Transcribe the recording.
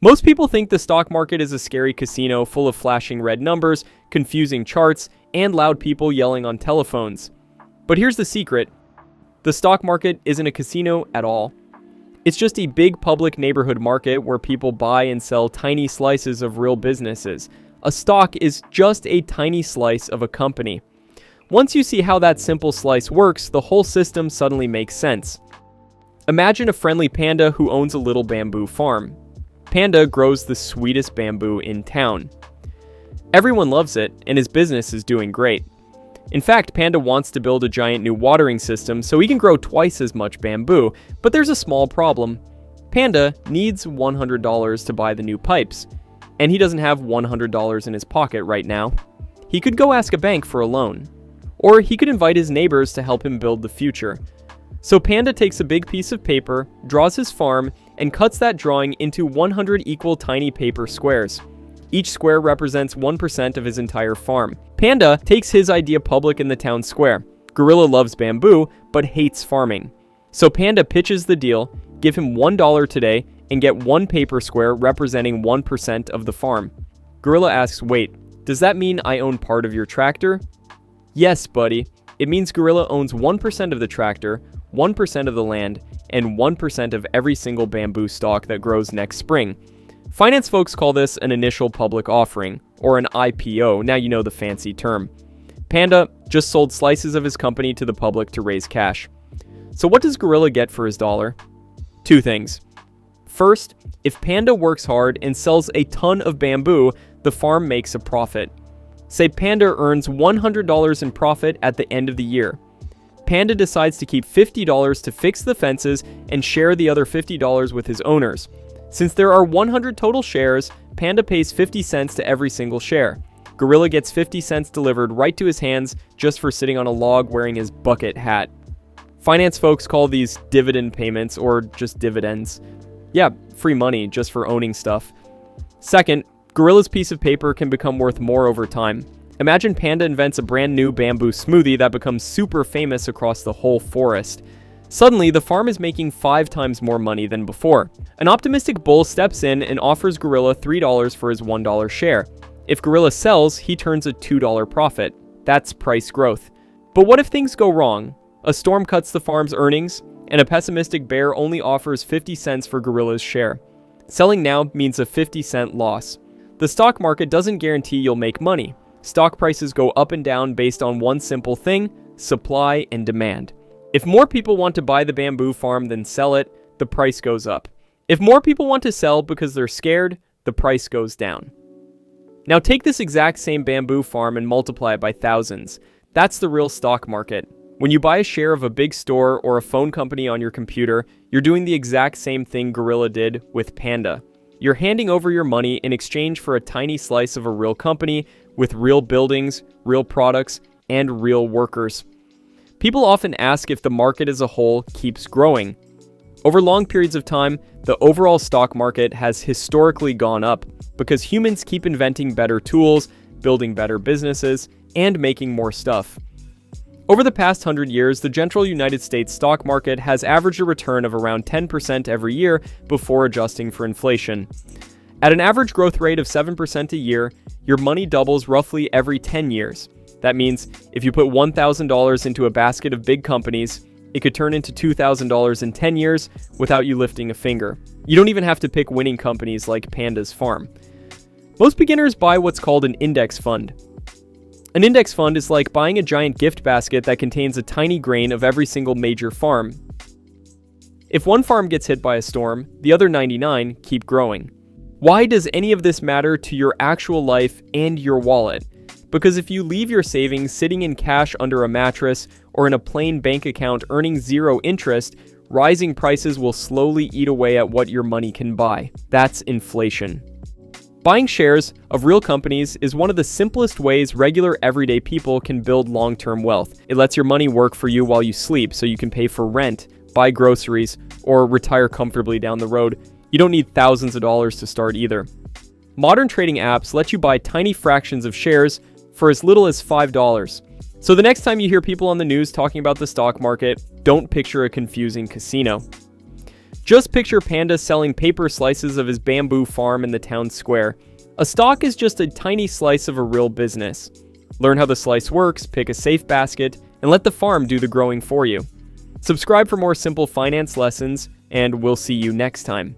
Most people think the stock market is a scary casino full of flashing red numbers, confusing charts, and loud people yelling on telephones. But here's the secret. The stock market isn't a casino at all. It's just a big public neighborhood market where people buy and sell tiny slices of real businesses. A stock is just a tiny slice of a company. Once you see how that simple slice works, the whole system suddenly makes sense. Imagine a friendly panda who owns a little bamboo farm. Panda grows the sweetest bamboo in town. Everyone loves it, and his business is doing great. In fact, Panda wants to build a giant new watering system so he can grow twice as much bamboo, but there's a small problem. Panda needs $100 to buy the new pipes, and he doesn't have $100 in his pocket right now. He could go ask a bank for a loan, or he could invite his neighbors to help him build the future. So Panda takes a big piece of paper, draws his farm, and cuts that drawing into 100 equal tiny paper squares. Each square represents 1% of his entire farm. Panda takes his idea public in the town square. Gorilla loves bamboo, but hates farming. So Panda pitches the deal, give him $1 today, and get one paper square representing 1% of the farm. Gorilla asks, wait, does that mean I own part of your tractor? Yes, buddy. It means Gorilla owns 1% of the tractor, 1% of the land, and 1% of every single bamboo stalk that grows next spring. Finance folks call this an initial public offering, or an IPO, now you know the fancy term. Panda just sold slices of his company to the public to raise cash. So what does Gorilla get for his dollar? Two things. First, if Panda works hard and sells a ton of bamboo, the farm makes a profit. Say Panda earns $100 in profit at the end of the year. Panda decides to keep $50 to fix the fences and share the other $50 with his owners. Since there are 100 total shares, Panda pays 50 cents to every single share. Gorilla gets 50 cents delivered right to his hands just for sitting on a log wearing his bucket hat. Finance folks call these dividend payments or just dividends. Yeah, free money just for owning stuff. Second, Gorilla's piece of paper can become worth more over time. Imagine Panda invents a brand new bamboo smoothie that becomes super famous across the whole forest. Suddenly, the farm is making 5 times more money than before. An optimistic bull steps in and offers Gorilla $3 for his $1 share. If Gorilla sells, he turns a $2 profit. That's price growth. But what if things go wrong? A storm cuts the farm's earnings, and a pessimistic bear only offers 50 cents for Gorilla's share. Selling now means a 50-cent loss. The stock market doesn't guarantee you'll make money. Stock prices go up and down based on one simple thing: supply and demand. If more people want to buy the bamboo farm than sell it, the price goes up. If more people want to sell because they're scared, the price goes down. Now take this exact same bamboo farm and multiply it by thousands. That's the real stock market. When you buy a share of a big store or a phone company on your computer, you're doing the exact same thing Gorilla did with Panda. You're handing over your money in exchange for a tiny slice of a real company with real buildings, real products, and real workers. People often ask if the market as a whole keeps growing. Over long periods of time, the overall stock market has historically gone up because humans keep inventing better tools, building better businesses, and making more stuff. Over the past 100 years, the general United States stock market has averaged a return of around 10% every year before adjusting for inflation. At an average growth rate of 7% a year, your money doubles roughly every 10 years. That means if you put $1,000 into a basket of big companies, it could turn into $2,000 in 10 years without you lifting a finger. You don't even have to pick winning companies like Panda's farm. Most beginners buy what's called an index fund. An index fund is like buying a giant gift basket that contains a tiny grain of every single major farm. If one farm gets hit by a storm, the other 99 keep growing. Why does any of this matter to your actual life and your wallet? Because if you leave your savings sitting in cash under a mattress or in a plain bank account earning 0 interest, rising prices will slowly eat away at what your money can buy. That's inflation. Buying shares of real companies is one of the simplest ways regular everyday people can build long-term wealth. It lets your money work for you while you sleep so you can pay for rent, buy groceries, or retire comfortably down the road. You don't need thousands of dollars to start either. Modern trading apps let you buy tiny fractions of shares for as little as $5. So the next time you hear people on the news talking about the stock market, don't picture a confusing casino. Just picture Panda selling paper slices of his bamboo farm in the town square. A stock is just a tiny slice of a real business. Learn how the slice works, pick a safe basket, and let the farm do the growing for you. Subscribe for more simple finance lessons, and we'll see you next time.